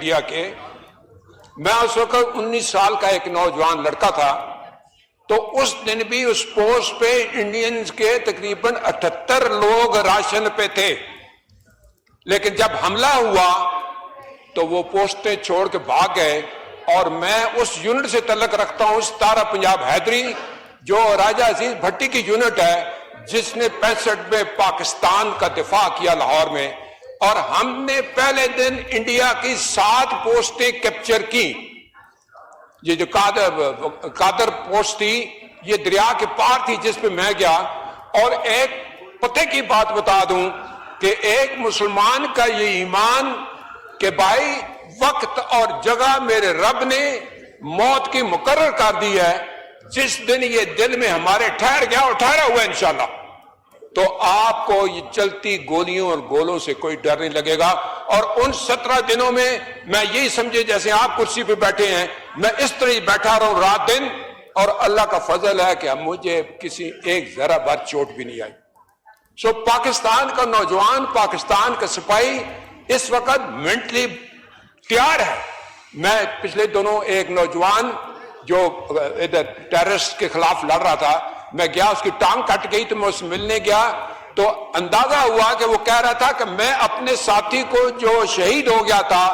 India کے میں اس وقت 19 سال کا ایک نوجوان لڑکا تھا، تو اس دن بھی اس پوسٹ پہ انڈینز کے تقریباً 78 لوگ راشن پہ تھے، لیکن جب حملہ ہوا تو وہ پوسٹیں چھوڑ کے بھاگ گئے۔ اور میں اس یونٹ سے تعلق رکھتا ہوں، ستارہ پنجاب حیدری، جو راجہ عزیز بھٹی کی یونٹ ہے، جس نے 65 میں پاکستان کا دفاع کیا لاہور میں، اور ہم نے پہلے دن انڈیا کی 7 پوسٹیں کیپچر کی۔ یہ جو قادر پوسٹ تھی، یہ دریا کے پار تھی جس پہ میں گیا۔ اور ایک پتے کی بات بتا دوں کہ ایک مسلمان کا یہ ایمان کہ بھائی وقت اور جگہ میرے رب نے موت کی مقرر کر دی ہے، جس دن یہ دل میں ہمارے ٹھہر گیا اور ٹھہرا ہوا انشاءاللہ، تو آپ کو یہ چلتی گولیوں اور گولوں سے کوئی ڈر نہیں لگے گا۔ اور ان 17 دنوں میں میں یہی سمجھے جیسے آپ کرسی پہ بیٹھے ہیں، میں اس طرح ہی بیٹھا رہا ہوں رات دن، اور اللہ کا فضل ہے کہ مجھے کسی ایک ذرہ بھر چوٹ بھی نہیں آئی۔ پاکستان کا نوجوان، پاکستان کا سپاہی اس وقت مینٹلی تیار ہے۔ میں پچھلے دنوں ایک نوجوان جو ادھر ٹیررسٹ کے خلاف لڑ رہا تھا، میں گیا، اس کی ٹانگ کٹ گئی تو میں اس سے ملنے گیا، تو اندازہ ہوا کہ وہ کہہ رہا تھا کہ میں اپنے ساتھی کو جو شہید ہو گیا تھا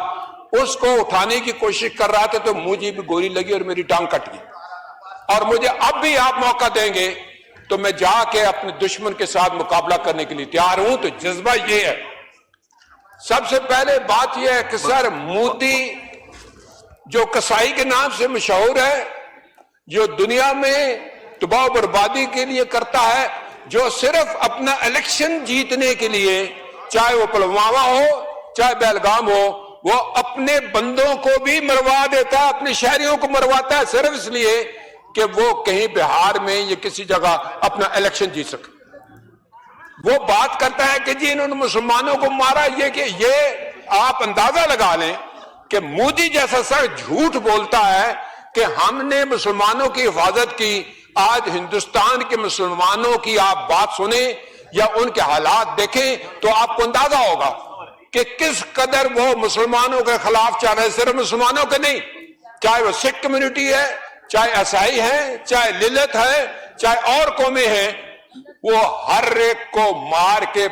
اس کو اٹھانے کی کوشش کر رہا تھا، تو مجھے بھی گولی لگی اور میری ٹانگ کٹ گئی، اور مجھے اب بھی آپ موقع دیں گے تو میں جا کے اپنے دشمن کے ساتھ مقابلہ کرنے کے لیے تیار ہوں۔ تو جذبہ یہ ہے۔ سب سے پہلے بات یہ ہے کہ سر مودی جو کسائی کے نام سے مشہور ہے، جو دنیا میں تباہ و بربادی کے لیے کرتا ہے، جو صرف اپنا الیکشن جیتنے کے لیے، چاہے وہ پلوامہ ہو چاہے بیلگام ہو، وہ اپنے بندوں کو بھی مروا دیتا ہے، اپنے شہریوں کو مرواتا ہے، صرف اس لیے کہ وہ کہیں بہار میں یا کسی جگہ اپنا الیکشن جیت سکے۔ وہ بات کرتا ہے کہ جی انہوں نے مسلمانوں کو مارا، یہ آپ اندازہ لگا لیں کہ مودی جیسا سر جھوٹ بولتا ہے کہ ہم نے مسلمانوں کی حفاظت کی۔ آج ہندوستان کے مسلمانوں کی آپ بات سنیں یا ان کے حالات دیکھیں تو آپ کو اندازہ ہوگا کہ کس قدر وہ مسلمانوں کے خلاف چل رہے، صرف مسلمانوں کے نہیں، چاہے وہ سکھ کمیونٹی ہے، چاہے عیسائی ہے، چاہے للت ہے، چاہے اور قومیں ہیں، وہ ہر ایک کو مار کے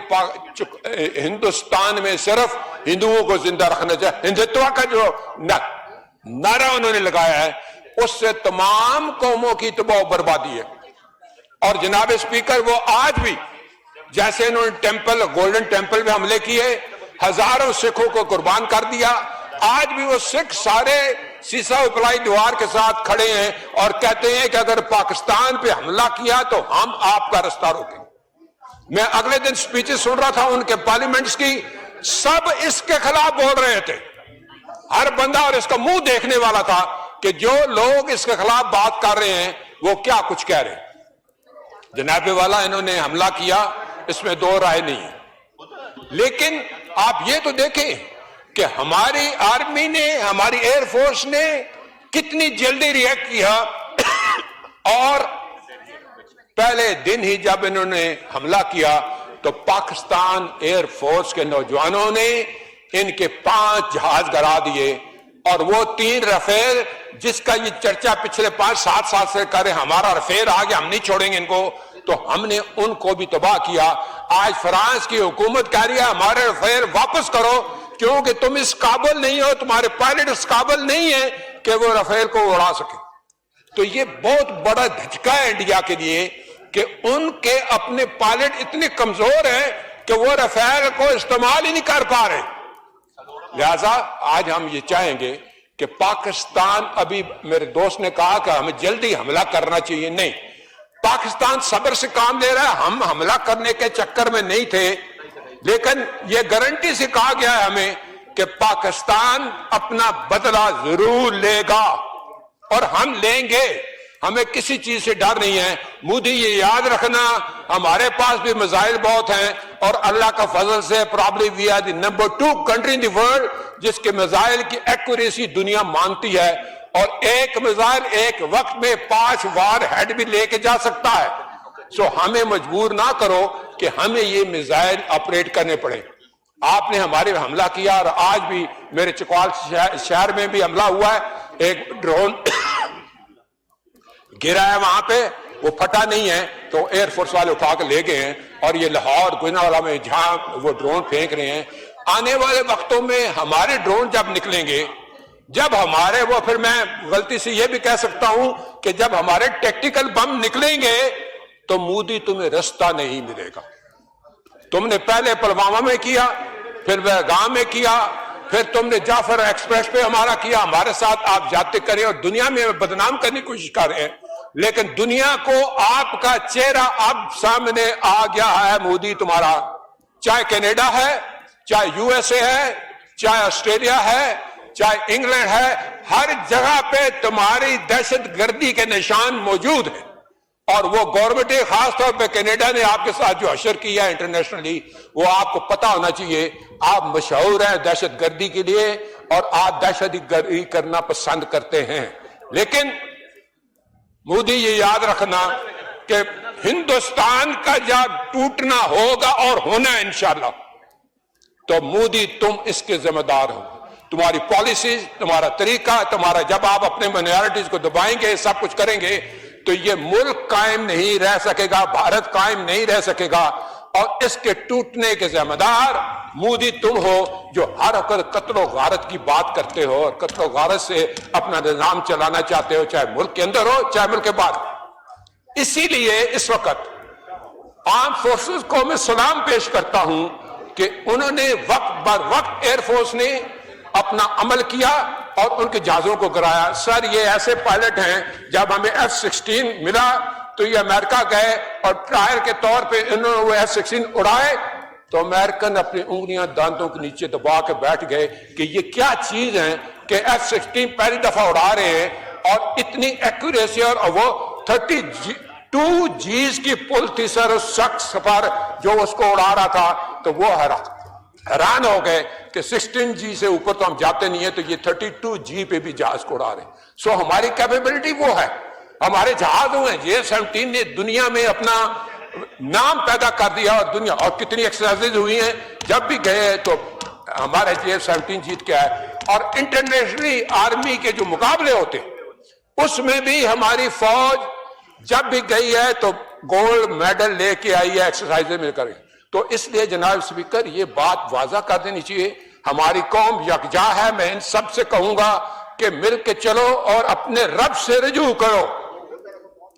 ہندوستان میں صرف ہندوؤں کو زندہ رکھنا چاہیے۔ ہندوتوا کا جو نعرہ انہوں نے لگایا ہے، اس سے تمام قوموں کی تباہ و بربادی ہے۔ اور جناب اسپیکر، وہ آج بھی جیسے انہوں نے گولڈن ٹیمپل میں حملے کیے، ہزاروں سکھوں کو قربان کر دیا، آج بھی وہ سکھ سارے سیسا اپلائی دیوار کے ساتھ کھڑے ہیں اور کہتے ہیں کہ اگر پاکستان پہ حملہ کیا تو ہم آپ کا رستہ روکیں۔ میں اگلے دن سپیچز سن رہا تھا ان کے پارلیمنٹس کی، سب اس کے خلاف بول رہے تھے، ہر بندہ اور اس کا منہ دیکھنے والا تھا کہ جو لوگ اس کے خلاف بات کر رہے ہیں وہ کیا کچھ کہہ رہے ہیں۔ جناب والا، انہوں نے حملہ کیا، اس میں دو رائے نہیں ہے، لیکن آپ یہ تو دیکھیں کہ ہماری آرمی نے، ہماری ایئر فورس نے کتنی جلدی ریئیکٹ کیا، اور پہلے دن ہی جب انہوں نے حملہ کیا تو پاکستان ایئر فورس کے نوجوانوں نے ان کے 5 جہاز گرا دیے، اور وہ 3 رفیل جس کا یہ چرچا پچھلے 5-7 سال سے کرے ہمارا رفیل آ گیا، ہم نہیں چھوڑیں گے ان کو، تو ہم نے ان کو بھی تباہ کیا۔ آج فرانس کی حکومت کہہ رہی ہے ہمارے رفیل واپس کرو، کیونکہ تم اس قابل نہیں ہو، تمہارے پائلٹ اس قابل نہیں ہیں کہ وہ رفیل کو اڑا سکے۔ تو یہ بہت بڑا دھچکا ہے انڈیا کے لیے کہ ان کے اپنے پائلٹ اتنے کمزور ہیں کہ وہ رفیل کو استعمال ہی نہیں کر پا رہے۔ لہذا آج ہم یہ چاہیں گے کہ پاکستان، ابھی میرے دوست نے کہا کہ ہمیں جلدی حملہ کرنا چاہیے، نہیں، پاکستان صبر سے کام لے رہا ہے، ہم حملہ کرنے کے چکر میں نہیں تھے، لیکن یہ گارنٹی سے کہا گیا ہے ہمیں کہ پاکستان اپنا بدلہ ضرور لے گا، اور ہم لیں گے، ہمیں کسی چیز سے ڈر نہیں ہے۔ مودی یہ یاد رکھنا، ہمارے پاس بھی میزائل بہت ہیں، اور اللہ کا فضل سے probably we are the number 2 country in the world جس کے میزائل کی ایکوریسی دنیا مانتی ہے، اور ایک میزائل ایک وقت میں 5 وار ہیڈ بھی لے کے جا سکتا ہے۔ ہمیں مجبور نہ کرو کہ ہمیں یہ میزائل آپریٹ کرنے پڑے۔ آپ نے ہمارے حملہ کیا، اور آج بھی میرے چکوال شہر میں بھی حملہ ہوا ہے، ایک ڈرون گرا ہے وہاں پہ، وہ پھٹا نہیں ہے تو ایئر فورس والے اٹھا کے لے گئے ہیں، اور یہ لاہور گوجرانوالہ میں جہاں وہ ڈرون پھینک رہے ہیں، آنے والے وقتوں میں ہمارے ڈرون جب نکلیں گے، جب ہمارے وہ، پھر میں غلطی سے یہ بھی کہہ سکتا ہوں کہ جب ہمارے ٹیکٹیکل بم نکلیں گے تو مودی تمہیں رستہ نہیں ملے گا۔ تم نے پہلے پلوامہ میں کیا، پھر بیگام میں کیا، پھر تم نے جعفر ایکسپریس پہ ہمارا کیا، ہمارے ساتھ آپ جاتے کریں اور دنیا میں بدنام کرنے کی کوشش کر رہے ہیں، لیکن دنیا کو آپ کا چہرہ اب سامنے آ گیا ہے مودی تمہارا، چاہے کینیڈا ہے، چاہے یو ایس اے ہے، چاہے آسٹریلیا ہے، چاہے انگلینڈ ہے، ہر جگہ پہ تمہاری دہشت گردی کے نشان موجود ہیں، اور وہ گورنمنٹ خاص طور پہ کینیڈا نے آپ کے ساتھ جو حشر کیا ہے انٹرنیشنلی، وہ آپ کو پتا ہونا چاہیے، آپ مشہور ہیں دہشت گردی کے لیے، اور آپ دہشت گردی کرنا پسند کرتے ہیں، لیکن مودی یہ یاد رکھنا کہ ہندوستان کا جب ٹوٹنا ہوگا اور ہونا ہے انشاءاللہ، تو مودی تم اس کے ذمہ دار ہو، تمہاری پالیسیز، تمہارا طریقہ، تمہارا، جب آپ اپنے مائنارٹیز کو دبائیں گے، سب کچھ کریں گے، تو یہ ملک قائم نہیں رہ سکے گا، بھارت قائم نہیں رہ سکے گا، اور اس کے ٹوٹنے کے ذمہ دار مودی تم ہو، جو ہر وقت قتل و غارت کی بات کرتے ہو اور قتل و غارت سے اپنا نظام چلانا چاہتے ہو، چاہے ملک کے اندر ہو چاہے ملک کے باہر۔ اسی لیے اس وقت آرم فورسز کو میں سلام پیش کرتا ہوں کہ انہوں نے وقت بر وقت ایئر فورس نے اپنا عمل کیا اور ان کے جہازوں کو گرایا۔ سر یہ ایسے پائلٹ ہیں، جب ہمیں F-16 ملا تو یہ امریکہ گئے اور ٹرائل کے طور پہ انہوں نے وہ F-16 اڑائے، تو امریکن اپنی انگلیاں دانتوں کے نیچے دبا کے بیٹھ گئے کہ یہ کیا چیز ہے کہ F-16 پہلی دفعہ اڑا رہے ہیں اور اتنی ایکوریسی، اور وہ 32 Gs کی پل تھی سر اس شخص پر جو اس کو اڑا رہا تھا، تو وہ حیران ہو گئے کہ 16 G سے اوپر تو ہم جاتے نہیں ہیں، تو یہ 32 G پہ بھی جہاز کو اڑا رہے ہیں۔ سو ہماری کیپیبلٹی وہ ہے، ہمارے جہاز ہوئے ہیں۔ J-17 نے دنیا میں اپنا نام پیدا کر دیا، اور دنیا، اور کتنی ایکسرسائز ہوئی ہیں، جب بھی گئے تو ہمارے J-17 جیت کے آئے، اور انٹرنیشنلی آرمی کے جو مقابلے ہوتے اس میں بھی ہماری فوج جب بھی گئی ہے تو گولڈ میڈل لے کے آئی ہے ایکسرسائز میں کر۔ تو اس لیے جناب اسپیکر یہ بات واضح کر دینی چاہیے، ہماری قوم یکجا ہے۔ میں ان سب سے کہوں گا کہ مل کے چلو اور اپنے رب سے رجوع کرو۔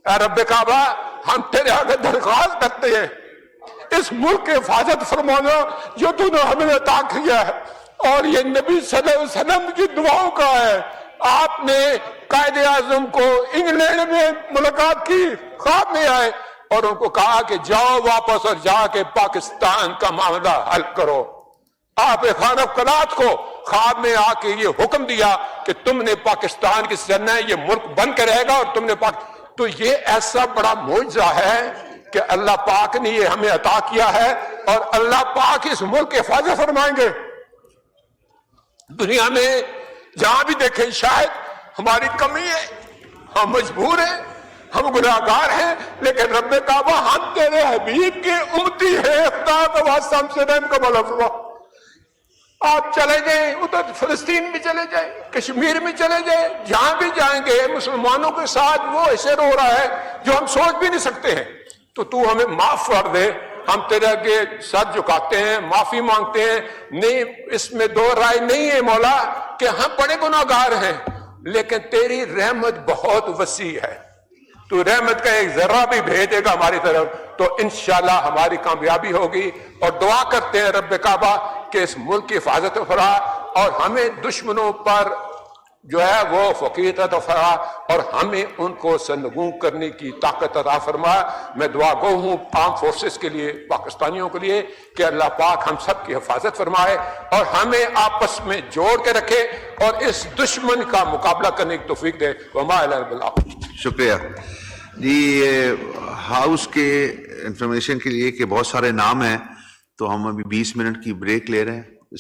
اے رب کعبہ، ہم تیرے آگے درخواست کرتے ہیں، اس ملک کی حفاظت فرمانا جو تو نے ہمیں عطا کیا ہے، اور یہ نبی صلی اللہ علیہ وسلم کی دعاؤں کا ہے۔ آپ نے قائد اعظم کو انگلینڈ میں ملاقات کی، خواب میں آئے اور ان کو کہا کہ جاؤ واپس اور جا کے پاکستان کا معاملہ حل کرو۔ آپ خان افقلات کو خواب میں آ کے یہ حکم دیا کہ تم نے پاکستان کی سرنا ہے، یہ ملک بن کے رہے گا، اور تم نے تو یہ ایسا بڑا معجزہ ہے کہ اللہ پاک نے یہ ہمیں عطا کیا ہے، اور اللہ پاک اس ملک کی حفاظت فرمائیں گے۔ دنیا میں جہاں بھی دیکھیں شاید ہماری کمی ہے، ہم مجبور ہیں، ہم گناہگار ہیں، لیکن رب کعبہ ہم تیرے حبیب کے امتی ہیں، خدا کا واسطہ ہم سے رحم کا مولا فرما۔ آپ چلے جائیں ادھر فلسطین میں چلے جائیں، کشمیر میں چلے جائیں، جہاں بھی جائیں گے مسلمانوں کے ساتھ وہ ایسے رو رہا ہے جو ہم سوچ بھی نہیں سکتے ہیں۔ تو ہمیں معاف کر دے، ہم تیرے آگے سر جھکاتے ہیں، معافی مانگتے ہیں۔ نہیں، اس میں دو رائے نہیں ہے مولا کہ ہم بڑے گناہگار ہیں، لیکن تیری رحمت بہت وسیع ہے، تو رحمت کا ایک ذرہ بھی بھیجے گا ہماری طرف تو انشاءاللہ ہماری کامیابی ہوگی۔ اور دعا کرتے ہیں رب کعبہ کہ اس ملک کی حفاظت فرما، اور ہمیں دشمنوں پر جو ہے وہ فقیت عطا فرما، اور ہمیں ان کو سرنگوں کرنے کی طاقت عطا فرما۔ میں دعا گو ہوں آرم فورسز کے لیے، پاکستانیوں کے لیے، کہ اللہ پاک ہم سب کی حفاظت فرمائے اور ہمیں آپس میں جوڑ کے رکھے اور اس دشمن کا مقابلہ کرنے کی توفیق دے۔ وما الا البلاغ۔ شکریہ جی۔ ہاؤس کے انفارمیشن کے لیے کہ بہت سارے نام ہیں، تو ہم ابھی 20 منٹ کی بریک لے رہے ہیں۔